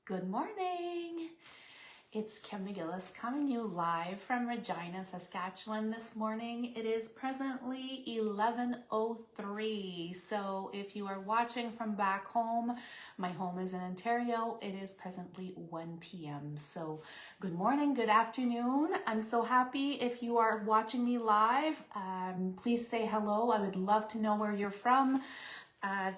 Good morning. It's Kim McGillis coming to you live from Regina, Saskatchewan this morning. It is presently 11:03. So if you are watching from back home, my home is in Ontario. It is presently 1 p.m. So good morning, good afternoon. I'm so happy if you are watching me live. Please say hello. I would love to know where you're from.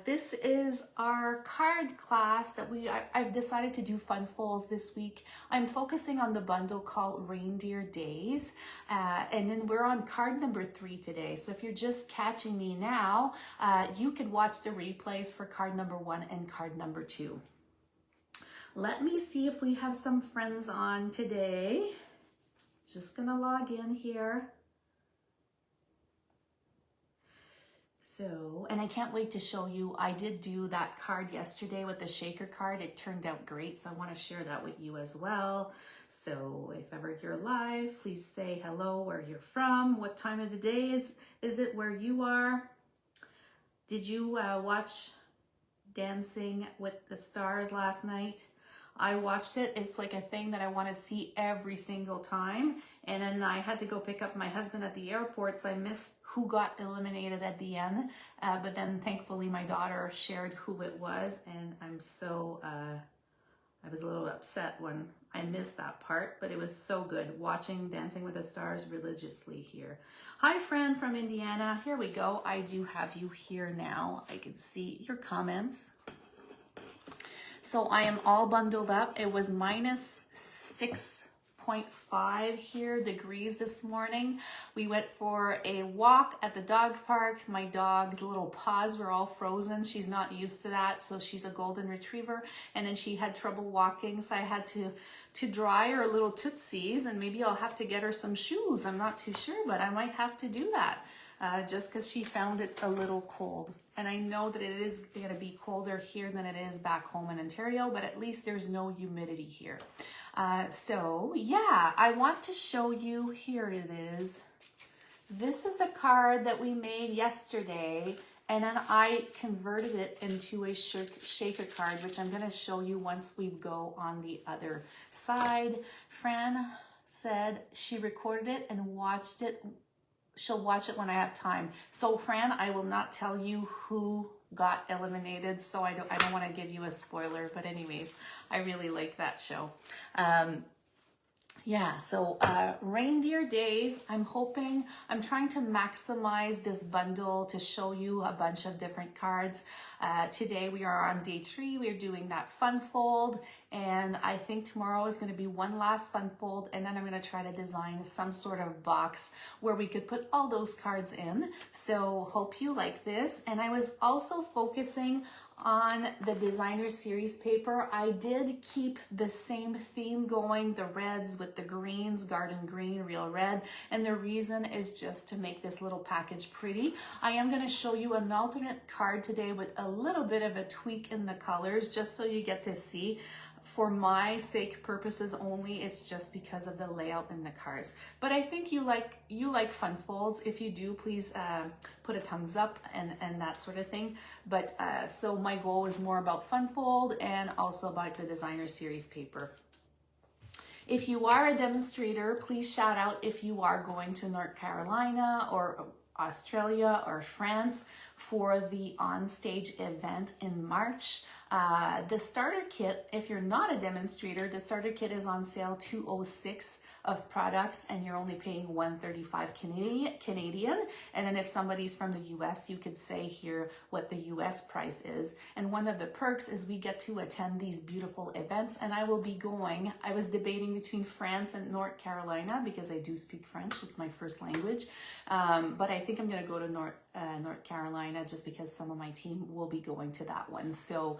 This is our card class that I've decided to do fun folds this week. I'm focusing on the bundle called Reindeer Days, and then we're on card number 3 today. So if you're just catching me now, you can watch the replays for card number 1 and card number 2. Let me see if we have some friends on today. Just gonna log in here. So, and I can't wait to show you, I did do that card yesterday with the shaker card. It turned out great, so I want to share that with you as well. So if ever you're live, please say hello, where you're from, what time of the day is it where you are. Did you watch Dancing with the Stars last night? I watched it. It's like a thing that I want to see every single time. And then I had to go pick up my husband at the airport, so I missed who got eliminated at the end. But then thankfully my daughter shared who it was, and I'm so, I was a little upset when I missed that part, but it was so good watching Dancing with the Stars religiously here. Hi, friend from Indiana. Here we go. I do have you here now. I can see your comments. So I am all bundled up. It was minus 6.5 here degrees this morning. We went for a walk at the dog park. My dog's little paws were all frozen. She's not used to that, so she's a golden retriever. And then she had trouble walking, so I had to dry her little tootsies, and maybe I'll have to get her some shoes. I'm not too sure, but I might have to do that. Just because she found it a little cold. And I know that it is going to be colder here than it is back home in Ontario, but at least there's no humidity here. So yeah, I want to show you, here it is. This is the card that we made yesterday, and then I converted it into a shaker card, which I'm going to show you once we go on the other side. Fran said she recorded it and watched it. She'll watch it when I have time. So Fran, I will not tell you who got eliminated, so I don't want to give you a spoiler, but anyways, I really like that show. Yeah, so Reindeer Days, I'm trying to maximize this bundle to show you a bunch of different cards. Today we are on day 3, we're doing that fun fold, and I think tomorrow is going to be one last fun fold, and then I'm going to try to design some sort of box where we could put all those cards in. So hope you like this. And I was also focusing on the designer series paper. I did keep the same theme going, the reds with the greens, garden green, real red, and the reason is just to make this little package pretty. I am going to show you an alternate card today with a little bit of a tweak in the colors, just so you get to see. For my sake purposes only, it's just because of the layout in the cards. But I think you like fun folds. If you do, please put a thumbs up and that sort of thing. But so my goal is more about fun fold and also about the designer series paper. If you are a demonstrator, please shout out if you are going to North Carolina or Australia or France for the on-stage event in March. The starter kit, if you're not a demonstrator, the starter kit is on sale $206 of products, and you're only paying $135 Canadian. And then if somebody's from the US, you could say here what the US price is. And one of the perks is we get to attend these beautiful events, and I will be going. I was debating between France and North Carolina because I do speak French. It's my first language. But I think I'm going to go to North Carolina just because some of my team will be going to that one. So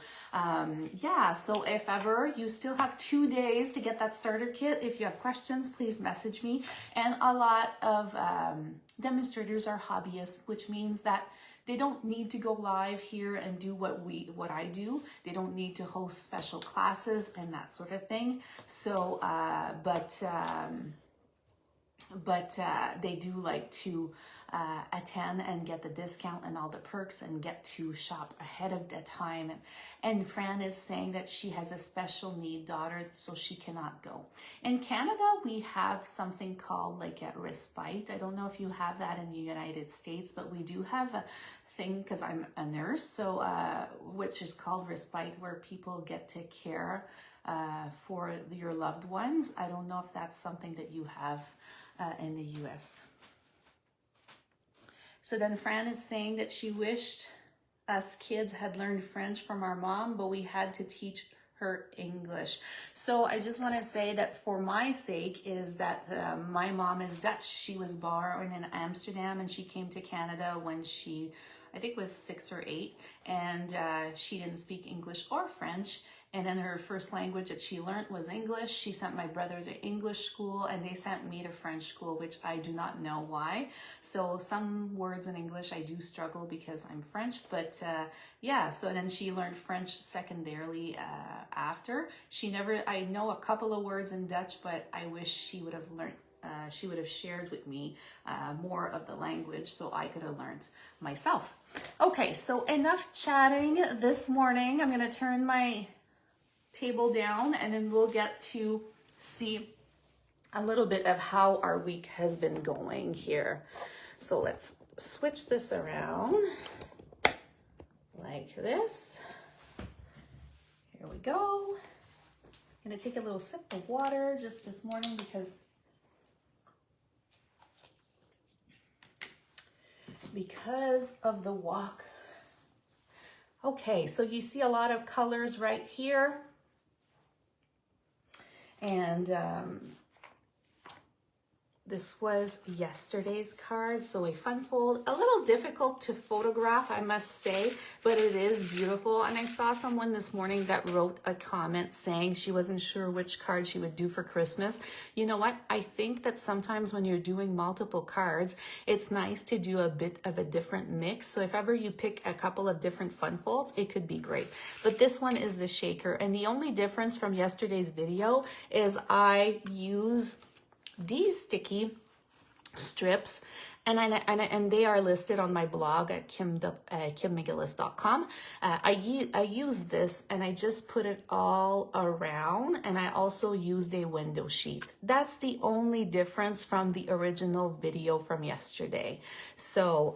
yeah, so if ever you still have 2 days to get that starter kit, if you have questions, please message me. And a lot of demonstrators are hobbyists, which means that they don't need to go live here and do what I do. They don't need to host special classes and that sort of thing. So but they do like to attend and get the discount and all the perks and get to shop ahead of the time. And Fran is saying that she has a special need daughter, so she cannot go. In Canada, we have something called like a respite. I don't know if you have that in the United States, but we do have a thing, because I'm a nurse, so which is called respite, where people get to care for your loved ones. I don't know if that's something that you have in the US. So then Fran is saying that she wished us kids had learned French from our mom, but we had to teach her English. So I just want to say that for my sake is that my mom is Dutch. She was born in Amsterdam and she came to Canada when she, I think, was 6 or 8, and she didn't speak English or French. And then her first language that she learned was English. She sent my brother to English school and they sent me to French school, which I do not know why. So some words in English I do struggle because I'm French, but yeah, so then she learned French secondarily after. I know a couple of words in Dutch, but I wish she would have learned she would have shared with me more of the language so I could have learned myself. Okay, so enough chatting this morning. I'm going to turn my table down and then we'll get to see a little bit of how our week has been going here. So let's switch this around like this. Here we go. I'm going to take a little sip of water just this morning because of the walk. Okay, so you see a lot of colors right here. And this was yesterday's card, so a fun fold, a little difficult to photograph, I must say, but it is beautiful. And I saw someone this morning that wrote a comment saying she wasn't sure which card she would do for Christmas. You know what? I think that sometimes when you're doing multiple cards, it's nice to do a bit of a different mix. So if ever you pick a couple of different fun folds, it could be great. But this one is the shaker. And the only difference from yesterday's video is I use these sticky strips, and they are listed on my blog at kimmcgillis.com. I use this and I just put it all around, and I also used a window sheath. That's the only difference from the original video from yesterday. So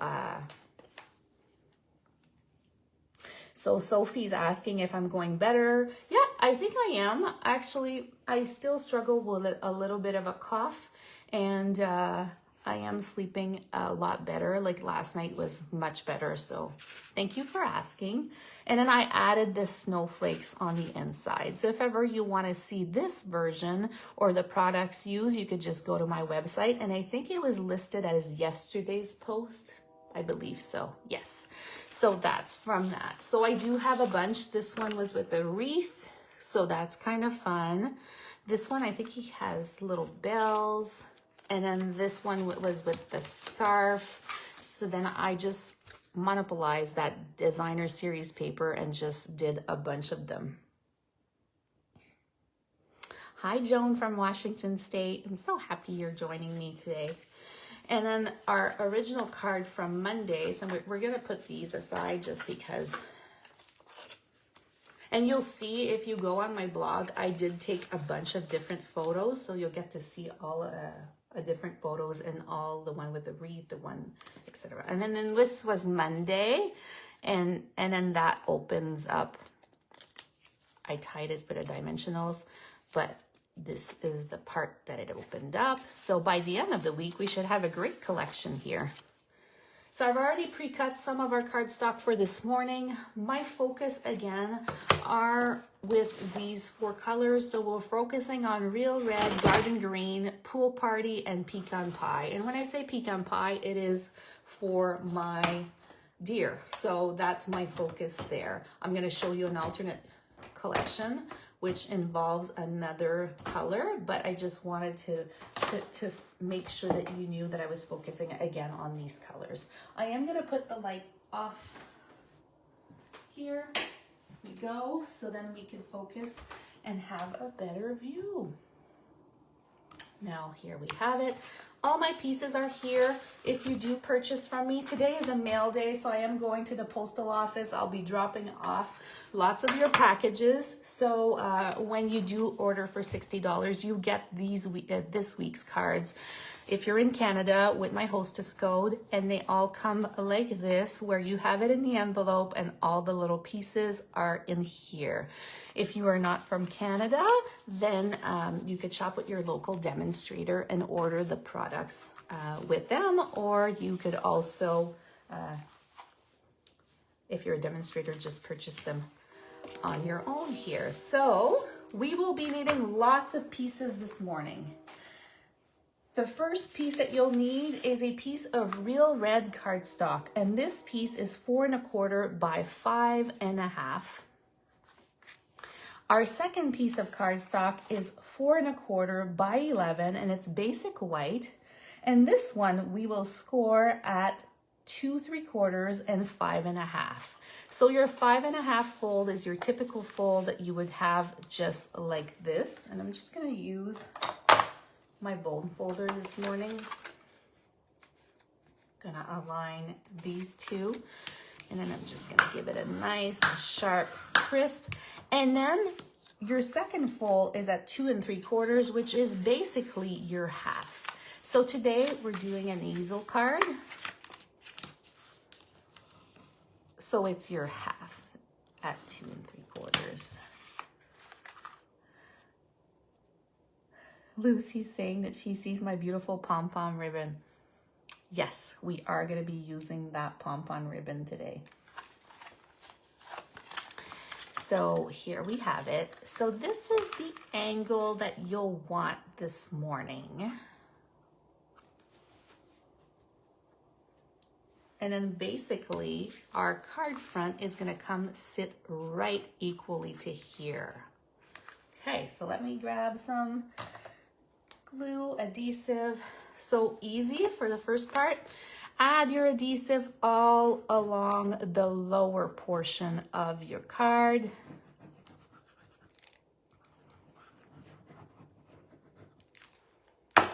Sophie's asking if I'm going better. Yeah, I think I am. Actually, I still struggle with a little bit of a cough, and I am sleeping a lot better. Like last night was much better, so thank you for asking. And then I added the snowflakes on the inside. So if ever you want to see this version or the products used, you could just go to my website, and I think it was listed as yesterday's post. I believe so, yes. So that's from that. So I do have a bunch. This one was with a wreath, so that's kind of fun. This one, I think he has little bells. And then this one was with the scarf. So then I just monopolized that designer series paper and just did a bunch of them. Hi, Joan from Washington State. I'm so happy you're joining me today. And then our original card from Monday, so we're going to put these aside just because. And you'll see if you go on my blog, I did take a bunch of different photos, so you'll get to see all different photos and all the one with the wreath, the one, etc. And then this was Monday, and then that opens up. I tied it with the dimensionals, but this is the part that it opened up. So by the end of the week, we should have a great collection here. So I've already pre-cut some of our cardstock for this morning. My focus again are with these 4 colors. So we're focusing on Real Red, Garden Green, Pool Party, and Pecan Pie. And when I say pecan pie, it is for my deer. So that's my focus there. I'm going to show you an alternate collection which involves another color, but I just wanted to make sure that you knew that I was focusing again on these colors. I am gonna put the light off here. We go, so then we can focus and have a better view. Now here we have it. All my pieces are here. If you do purchase from me, today is a mail day, so I am going to the postal office. I'll be dropping off lots of your packages. So when you do order for $60, you get these this week's cards. If you're in Canada, with my hostess code, and they all come like this, where you have it in the envelope and all the little pieces are in here. If you are not from Canada, then you could shop with your local demonstrator and order the products with them, or you could also, if you're a demonstrator, just purchase them on your own here. So we will be needing lots of pieces this morning. The first piece that you'll need is a piece of real red cardstock, and this piece is 4 1/4 by 5 1/2. Our second piece of cardstock is 4 1/4 by 11, and it's basic white. And this one we will score at 2 3/4 and 5 1/2. So your 5 1/2 fold is your typical fold that you would have just like this. And I'm just going to use my bone folder this morning. Gonna align these two, and then I'm just gonna give it a nice sharp crisp. And then your second fold is at 2 3/4, which is basically your half. So today we're doing an easel card, so it's your half at 2 3/4. Lucy's saying that she sees my beautiful pom-pom ribbon. Yes, we are going to be using that pom-pom ribbon today. So here we have it. So this is the angle that you'll want this morning. And then basically our card front is going to come sit right equally to here. Okay, so let me grab some glue, adhesive. So easy for the first part. Add your adhesive all along the lower portion of your card. Let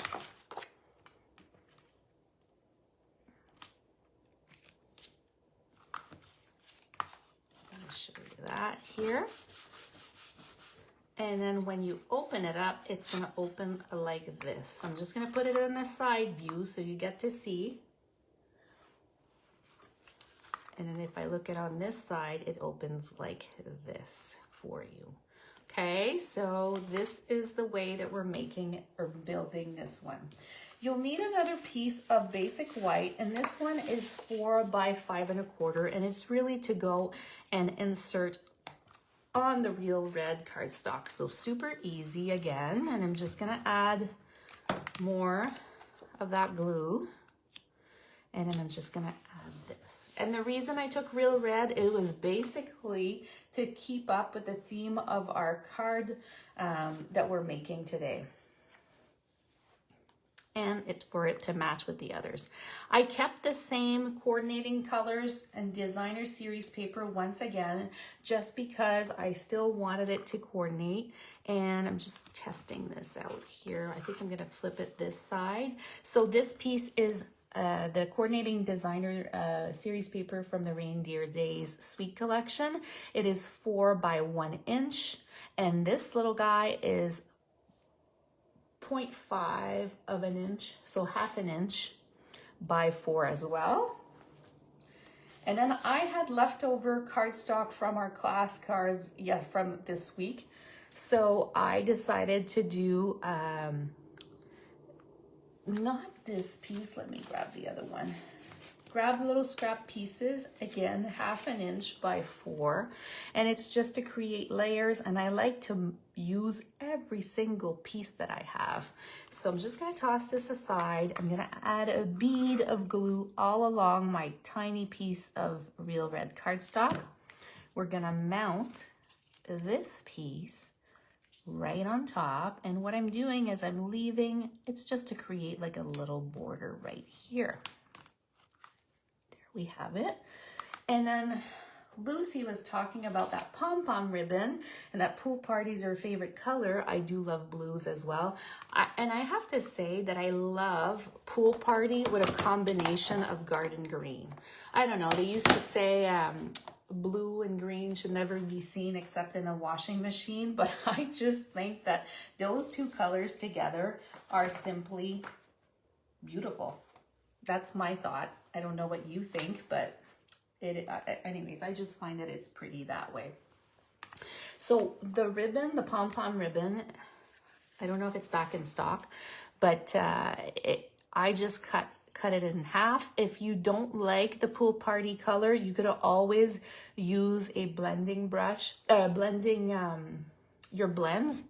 me show you that here. And then when you open it up, it's going to open like this. I'm just going to put it in the side view so you get to see. And then if I look at on this side, it opens like this for you. Okay, so this is the way that we're making or building this one. You'll need another piece of basic white, and this one is 4 by 5 1/4, and it's really to go and insert on the real red cardstock. So super easy again, and I'm just gonna add more of that glue, and then I'm just gonna add this. And the reason I took real red, it was basically to keep up with the theme of our card that we're making today, and for it to match with the others. I kept the same coordinating colors and designer series paper once again, just because I still wanted it to coordinate. And I'm just testing this out here. I think I'm gonna flip it this side. So this piece is the coordinating designer series paper from the Reindeer Days Suite Collection. It is 4 by 1 inch, and this little guy is 0.5 of an inch, so 1/2 inch by 4 as well. And then I had leftover cardstock from our class cards, yes, from this week. So I decided to do, not this piece, let me grab the other one. Grab little scrap pieces, again, 1/2 inch by 4, and it's just to create layers, and I like to use every single piece that I have. So I'm just gonna toss this aside. I'm gonna add a bead of glue all along my tiny piece of real red cardstock. We're gonna mount this piece right on top, and what I'm doing is I'm leaving, it's just to create like a little border right here. We have it. And then Lucy was talking about that pom-pom ribbon and that pool party's her favorite color. I do love blues as well. And I have to say that I love pool party with a combination of garden green. I don't know, they used to say blue and green should never be seen except in a washing machine, but I just think that those two colors together are simply beautiful. That's my thought. I don't know what you think, but anyways, I just find that it's pretty that way. So the ribbon, the pom-pom ribbon, I don't know if it's back in stock, but I just cut it in half. If you don't like the pool party color, you could always use a blending brush, blending your blends,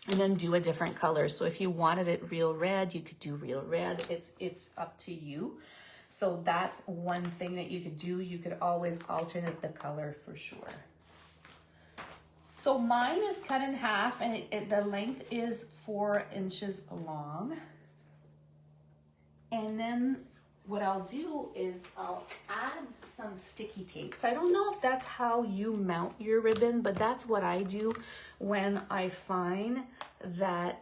and then do a different color. So if you wanted it real red, you could do real red. It's up to you. So that's one thing that you could do. You could always alternate the color for sure. So mine is cut in half, and the length is 4 inches long. And then what I'll do is I'll add some sticky tape. So I don't know if that's how you mount your ribbon, but that's what I do when I find that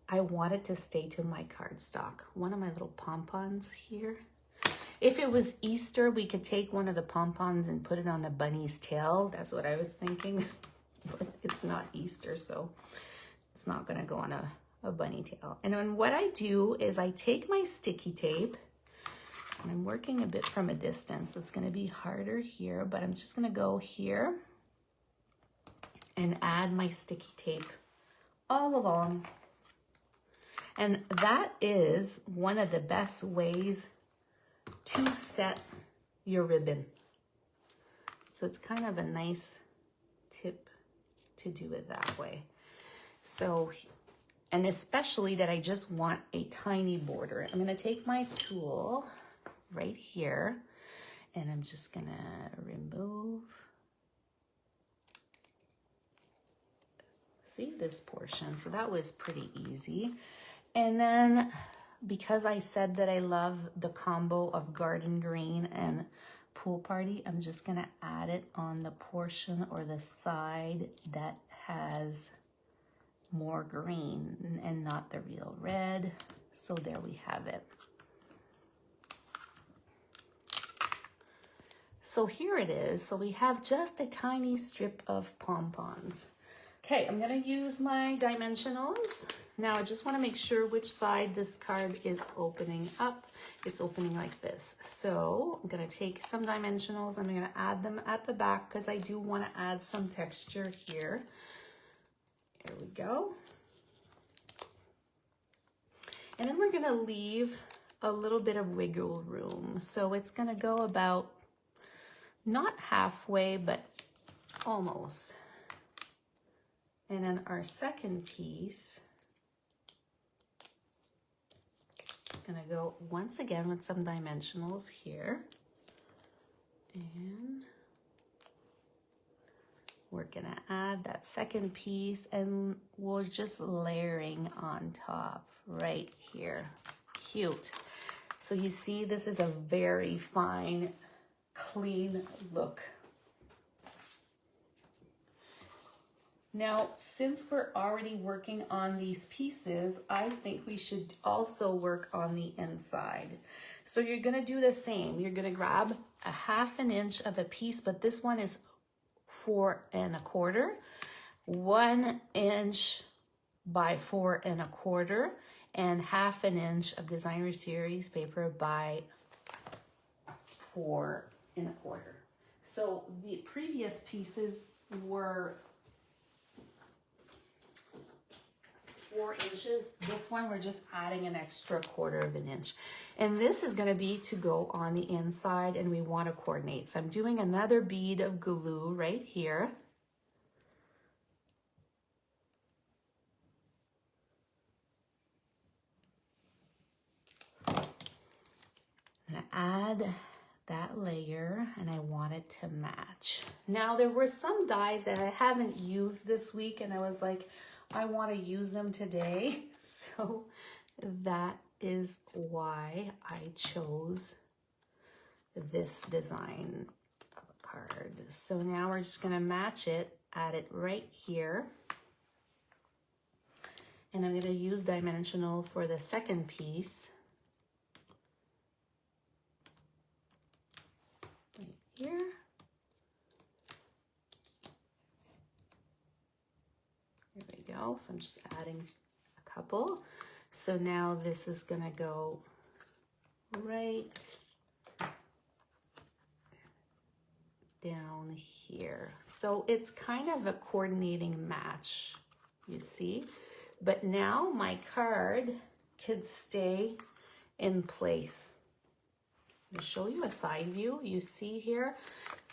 I want it to stay to my cardstock. One of my little pompons here. If it was Easter, we could take one of the pompons and put it on a bunny's tail. That's what I was thinking, but it's not Easter, so it's not gonna go on a bunny tail. And then what I do is I take my sticky tape, and I'm working a bit from a distance. It's gonna be harder here, but I'm just gonna go here and add my sticky tape all along. And that is one of the best ways to set your ribbon. So it's kind of a nice tip to do it that way. So, and especially that I just want a tiny border. I'm gonna take my tool right here, and I'm just gonna remove, see this portion. So that was pretty easy. And then because I said that I love the combo of garden green and pool party, I'm just gonna add it on the portion or the side that has more green and not the real red. So there we have it. So here it is. So we have just a tiny strip of pompons. Okay, I'm gonna use my dimensionals. Now I just wanna make sure which side this card is opening up. It's opening like this. So I'm gonna take some dimensionals. I'm gonna add them at the back because I do wanna add some texture here. Here we go. And then we're gonna leave a little bit of wiggle room. So it's gonna go about, not halfway, but almost. And then our second piece, gonna go once again with some dimensionals here. And we're gonna add that second piece, and we're just layering on top right here. Cute. So you see, this is a very fine, clean look. Now, since we're already working on these pieces, I think we should also work on the inside. So you're gonna do the same. You're gonna grab a 1/2 inch of a piece, but this one is 4 1/4, 1 inch by 4 1/4, and 1/2 inch of Designer Series paper by 4 1/4. So the previous pieces were 4 inches. This one, we're just adding an extra 1/4 inch. And this is gonna be to go on the inside, and we wanna coordinate. So I'm doing another bead of glue right here. I'm gonna add that layer, and I want it to match. Now, there were some dies that I haven't used this week, and I was like, I want to use them today. So that is why I chose this design of a card. So now we're just gonna match it, add it right here. And I'm gonna use dimensional for the second piece. Right here. There we go. So I'm just adding a couple. So now this is gonna go right down here. So it's kind of a coordinating match, you see? But now my card could stay in place. I'll show you a side view. You see here,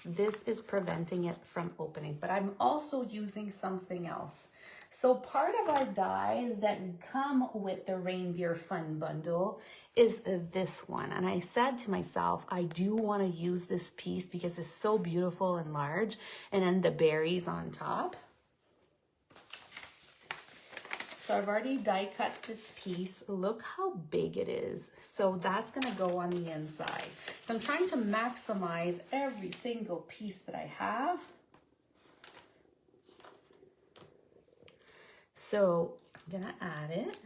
this is preventing it from opening, but I'm also using something else. So part of our dies that come with the Reindeer Fun Bundle is this one. And I said to myself, I do want to use this piece because it's so beautiful and large. And then the berries on top. So I've already die cut this piece. Look how big it is. So that's gonna go on the inside. So I'm trying to maximize every single piece that I have. So I'm gonna add it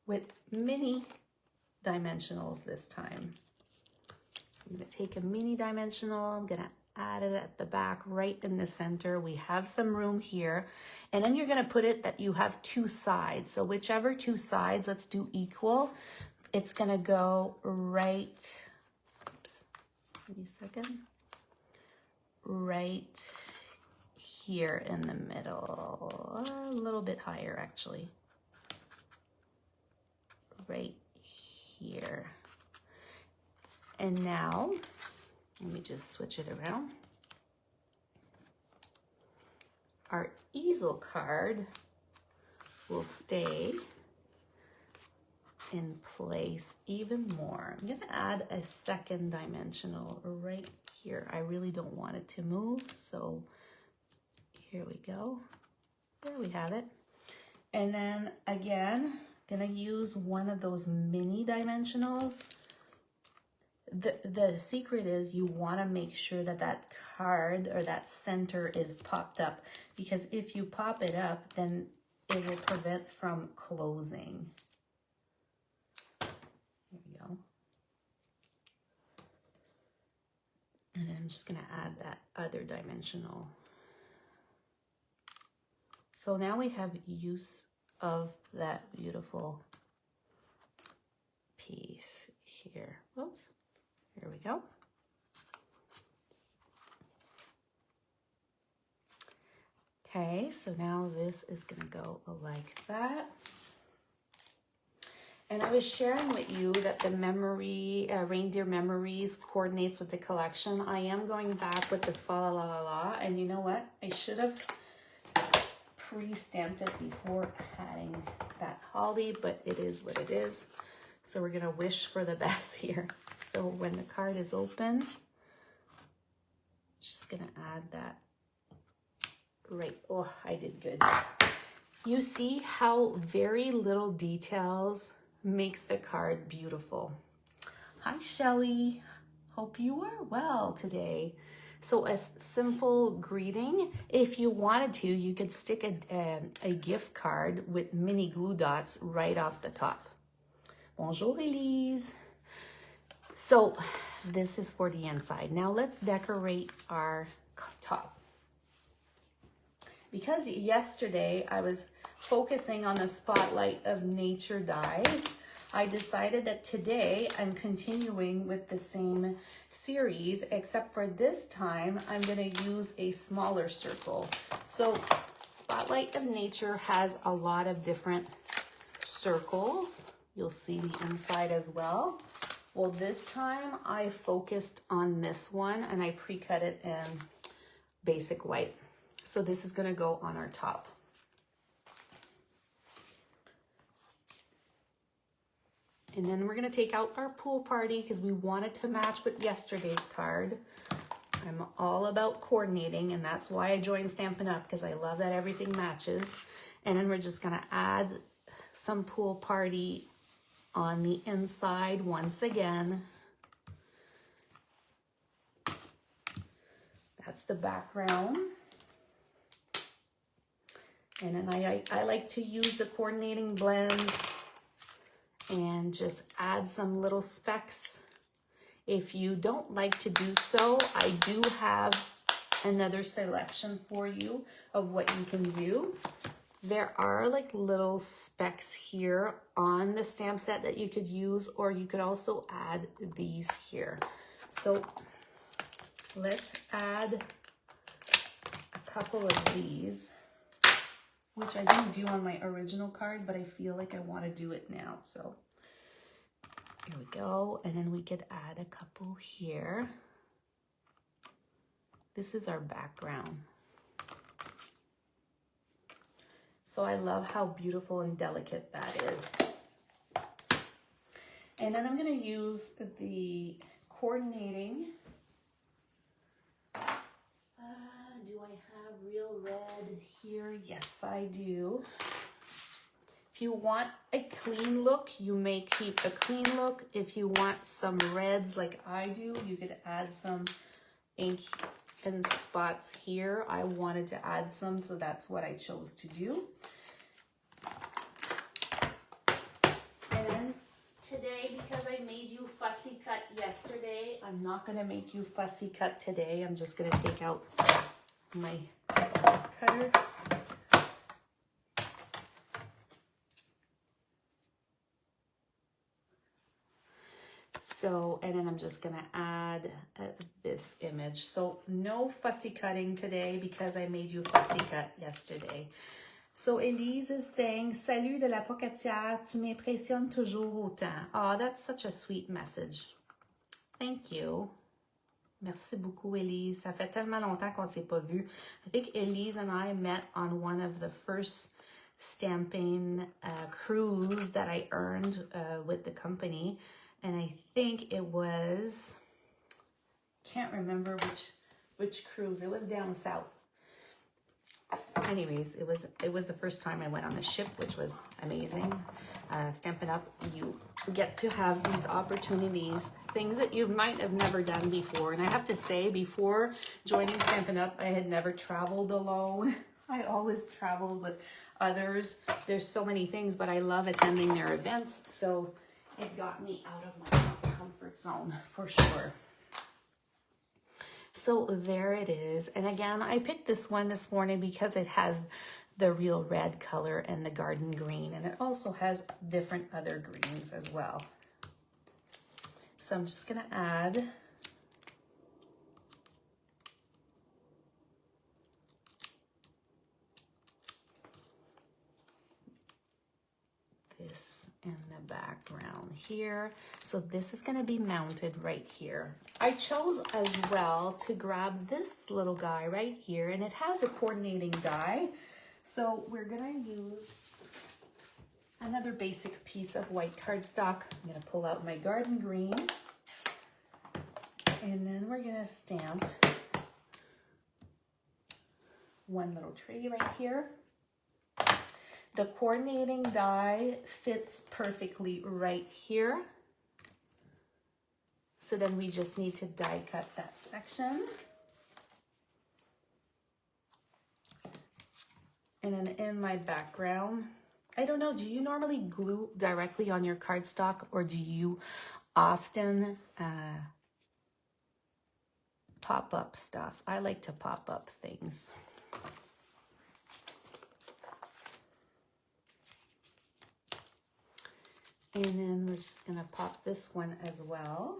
with mini dimensionals this time. So I'm gonna take a mini dimensional, I'm gonna add it at the back right in the center. We have some room here. And then you're gonna put it that you have two sides. So whichever two sides, let's do equal. It's gonna go right, oops, give me a second. Right here in the middle, a little bit higher actually. Right here. And now, let me just switch it around. Our easel card will stay in place even more. I'm gonna add a second dimensional right here. I really don't want it to move, so here we go. There we have it. And then again, gonna use one of those mini dimensionals. The secret is you want to make sure that that card or that center is popped up, because if you pop it up, then it will prevent from closing. There we go. And then I'm just going to add that other dimensional. So now we have use of that beautiful piece here. Whoops. Here we go. Okay, so now this is gonna go like that. And I was sharing with you that the memory, Reindeer Memories coordinates with the collection. I am going back with the Fa La La La, and you know what? I should have pre-stamped it before adding that holly, but it is what it is. So we're gonna wish for the best here. So when the card is open, just gonna add that right. Oh, I did good. You see how very little details makes a card beautiful. Hi, Shelly. Hope you are well today. So a simple greeting. If you wanted to, you could stick a gift card with mini glue dots right off the top. Bonjour, Elise. So this is for the inside. Now let's decorate our top. Because yesterday I was focusing on the spotlight of nature dies, I decided that today I'm continuing with the same series, except for this time I'm going to use a smaller circle. So Spotlight of Nature has a lot of different circles. You'll see the inside as well. Well, this time I focused on this one and I pre-cut it in basic white. So this is gonna go on our top. And then we're gonna take out our pool party because we want it to match with yesterday's card. I'm all about coordinating, and that's why I joined Stampin' Up, because I love that everything matches. And then we're just gonna add some pool party on the inside once again. That's the background. And then I like to use the coordinating blends and just add some little specks. If you don't like to do so, I do have another selection for you of what you can do. There are like little specks here on the stamp set that you could use, or you could also add these here. So let's add a couple of these, which I didn't do on my original card, but I feel like I want to do it now. So here we go. And then we could add a couple here. This is our background. So I love how beautiful and delicate that is. And then I'm going to use the coordinating. Do I have real red here? Yes, I do. If you want a clean look, you may keep a clean look. If you want some reds like I do, you could add some ink and spots here. I wanted to add some, so that's what I chose to do. And then today, because I made you fussy cut yesterday, I'm not gonna make you fussy cut today. I'm just gonna take out my cutter. So, and then I'm just gonna add this image. So no fussy cutting today because I made you fussy cut yesterday. So Elise is saying, salut de la pocatière, tu m'impressionnes toujours autant. Oh, that's such a sweet message. Thank you. Merci beaucoup, Elise. Ça fait tellement longtemps qu'on s'est pas vu. I think Elise and I met on one of the first stamping crews that I earned with the company. And I think it was, can't remember which cruise. It was down south. Anyways, it was the first time I went on the ship, which was amazing. Stampin' Up, you get to have these opportunities, things that you might have never done before. And I have to say, before joining Stampin' Up, I had never traveled alone. I always traveled with others. There's so many things, but I love attending their events. So it got me out of my comfort zone for sure. So there it is. And again, I picked this one this morning because it has the real red color and the garden green. And it also has different other greens as well. So I'm just going to add this in the background here. So this is going to be mounted right here. I chose as well to grab this little guy right here, and it has a coordinating die. So we're going to use another basic piece of white cardstock. I'm going to pull out my garden green, and then we're going to stamp one little tree right here. The coordinating die fits perfectly right here. So then we just need to die cut that section. And then in my background, I don't know, do you normally glue directly on your cardstock, or do you often pop up stuff? I like to pop up things. And then we're just gonna pop this one as well.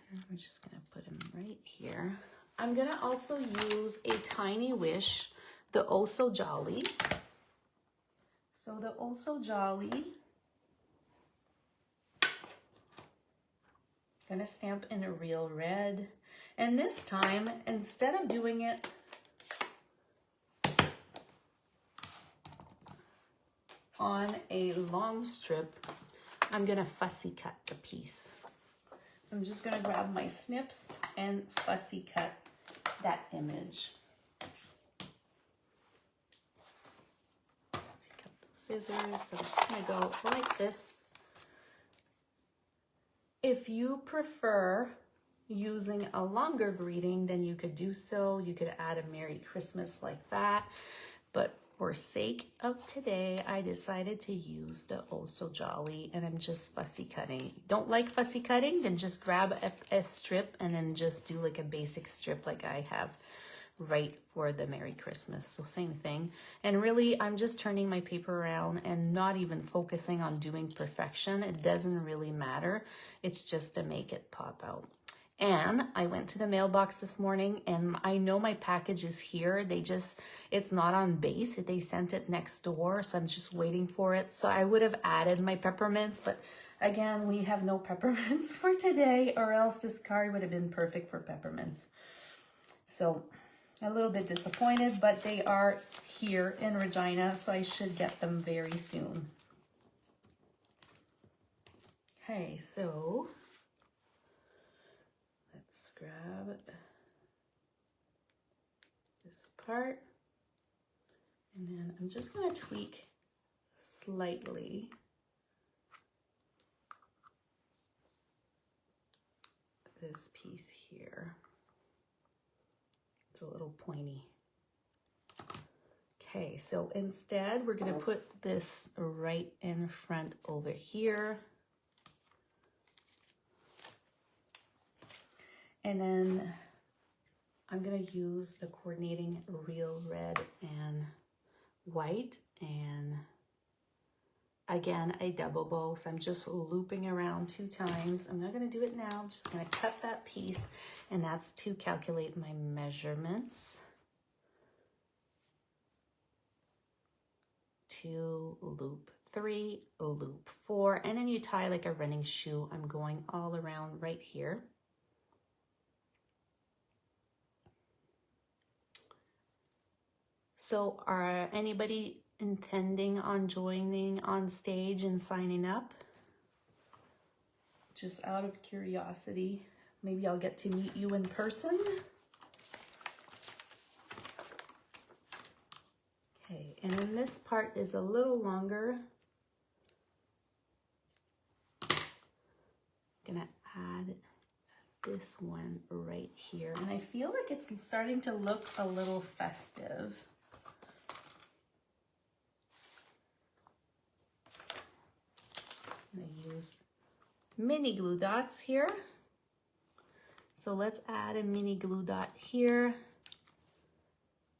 And we're just gonna put him right here. I'm gonna also use a Tiny Wish, the Oh So Jolly. So the Oh So Jolly, gonna stamp in a real red. And this time, instead of doing it on a long strip, I'm gonna fussy cut the piece. So I'm just gonna grab my snips and fussy cut that image. Take out the scissors, so I'm just gonna go like this. if you prefer using a longer greeting, then you could do so. You could add a Merry Christmas like that. But for sake of today, I decided to use the Oh So Jolly, and I'm just fussy cutting. Don't like fussy cutting? Then just grab a strip and then just do like a basic strip like I have right for the Merry Christmas. So same thing. And really, I'm just turning my paper around and not even focusing on doing perfection. It doesn't really matter. It's just to make it pop out. And I went to the mailbox this morning, and I know my package is here. It's not on base. They sent it next door, so I'm just waiting for it. So I would have added my peppermints, but again, we have no peppermints for today, or else this card would have been perfect for peppermints. So a little bit disappointed, but they are here in Regina, so I should get them very soon. Okay, so let's grab this part, and then I'm just going to tweak slightly this piece here. It's a little pointy. Okay, so instead we're going to put this right in front over here. And then I'm going to use the coordinating real red and white, and again a double bow, so I'm just looping around 2 times. I'm not going to do it now. I'm just going to cut that piece, and that's to calculate my measurements. 2, loop 3, loop 4, and then you tie like a running shoe. I'm going all around right here. So are anybody intending on joining on stage and signing up? Just out of curiosity, maybe I'll get to meet you in person. Okay, and then this part is a little longer. I'm gonna add this one right here, and I feel like it's starting to look a little festive. I'm gonna use mini glue dots here. So let's add a mini glue dot here.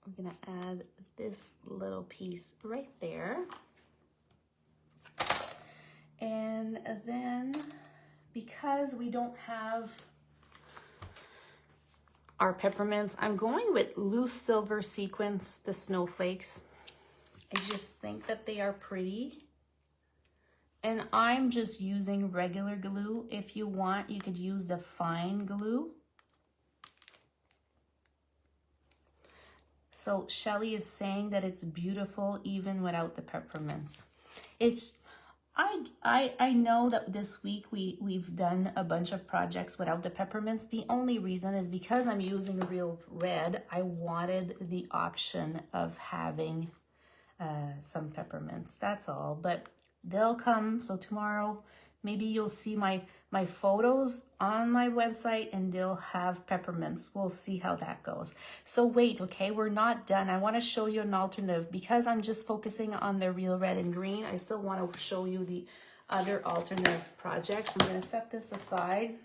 I'm gonna add this little piece right there. And then because we don't have our peppermints, I'm going with loose silver sequins, the snowflakes. I just think that they are pretty. And I'm just using regular glue. If you want, you could use the fine glue. So Shelly is saying that it's beautiful even without the peppermints. I know that this week we've done a bunch of projects without the peppermints. The only reason is because I'm using real red, I wanted the option of having some peppermints. That's all, but they'll come. So tomorrow, maybe you'll see my photos on my website and they'll have peppermints. We'll see how that goes. So wait, okay, we're not done. I want to show you an alternative. Because I'm just focusing on the real red and green, I still want to show you the other alternative projects. I'm going to set this aside.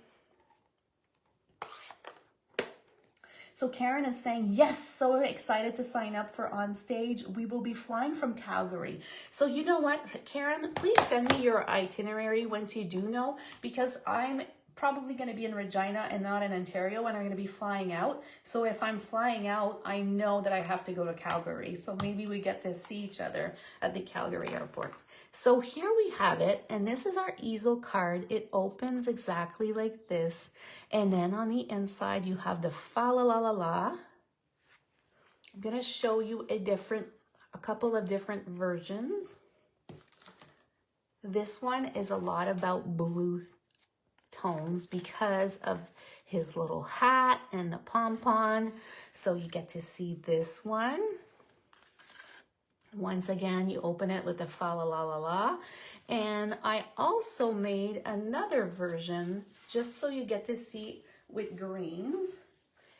So Karen is saying, yes, so excited to sign up for On Stage. We will be flying from Calgary. So you know what, Karen, please send me your itinerary once you do know, because I'm probably going to be in Regina and not in Ontario, and I'm going to be flying out. So if I'm flying out, I know that I have to go to Calgary. So maybe we get to see each other at the Calgary airport. So here we have it, and this is our easel card. It opens exactly like this, and then on the inside you have the fa la la la la. I'm going to show you a couple of different versions. This one is a lot about blue tones because of his little hat and the pom-pom. So you get to see this one. Once again, you open it with the fa la la la la, And I also made another version just so you get to see with greens.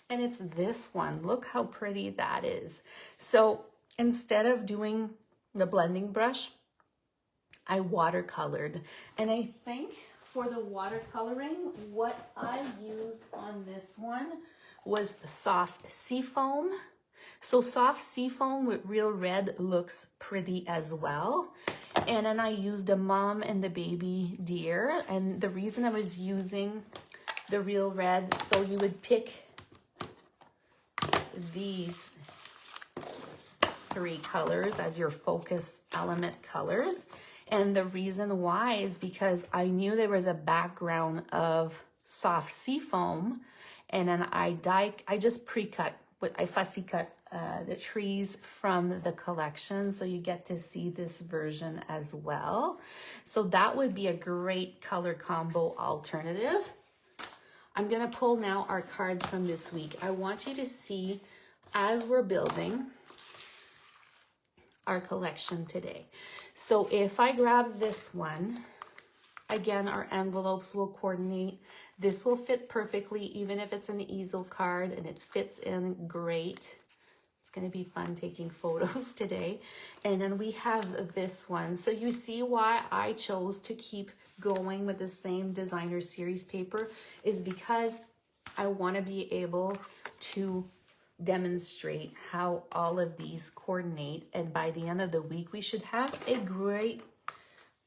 And it's this one. Look how pretty that is. So instead of doing the blending brush, I watercolored. And I think for the watercoloring, what I used on this one was soft seafoam. So soft seafoam with real red looks pretty as well. And then I used the mom and the baby deer. And the reason I was using the real red, so you would pick these 3 colors as your focus element colors. And the reason why is because I knew there was a background of soft seafoam, and then I just pre-cut, I fussy cut the trees from the collection, so you get to see this version as well. So that would be a great color combo alternative. I'm gonna pull now our cards from this week. I want you to see as we're building our collection today. So if I grab this one, again, our envelopes will coordinate. This will fit perfectly, even if it's an easel card, and it fits in great. It's gonna be fun taking photos today. And then we have this one. So you see why I chose to keep going with the same designer series paper is because I wanna be able to demonstrate how all of these coordinate, and by the end of the week we should have a great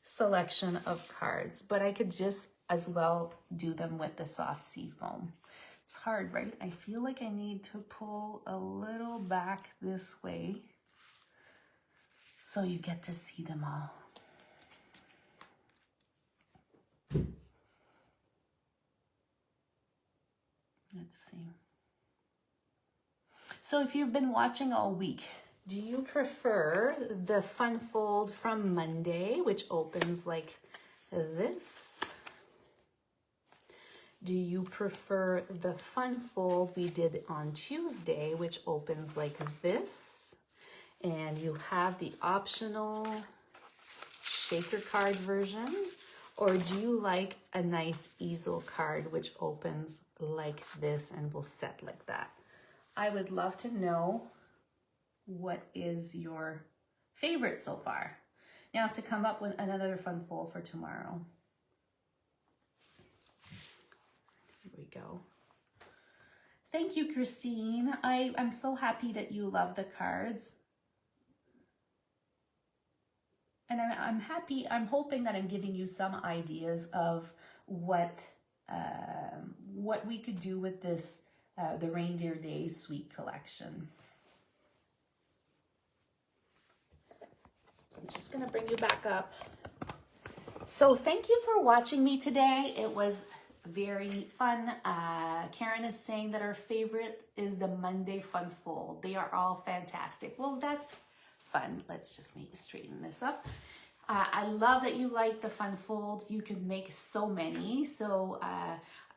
selection of cards. But I could just as well do them with the soft seafoam. It's hard, right? I feel like I need to pull a little back this way so you get to see them all. Let's see. So if you've been watching all week, do you prefer the fun fold from Monday, which opens like this? Do you prefer the fun fold we did on Tuesday, which opens like this? And you have the optional shaker card version? Or do you like a nice easel card, which opens like this and will set like that? I would love to know what is your favorite so far. Now I have to come up with another fun fold for tomorrow. Here we go. Thank you, Christine. I'm so happy that you love the cards. And I'm hoping that I'm giving you some ideas of what we could do with this the Reindeer Days Suite Collection. So I'm just gonna bring you back up. So thank you for watching me today. It was very fun. Karen is saying that her favorite is the Monday Fun Fold. They are all fantastic. Well, that's fun. Let's just straighten this up. I love that you like the fun folds. You can make so many. So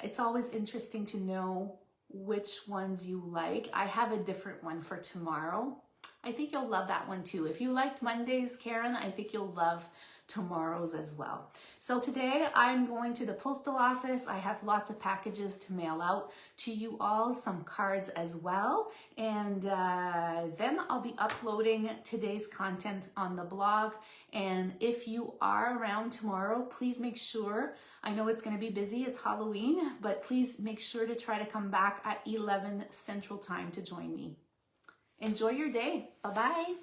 it's always interesting to know which ones you like. I have a different one for tomorrow. I think you'll love that one too. If you liked Mondays, Karen, I think you'll love tomorrow's as well. So today I'm going to the postal office. I have lots of packages to mail out to you all, some cards as well. And then I'll be uploading today's content on the blog. And if you are around tomorrow, please make sure, I know it's gonna be busy, it's Halloween, but please make sure to try to come back at 11 Central Time to join me. Enjoy your day. Bye-bye.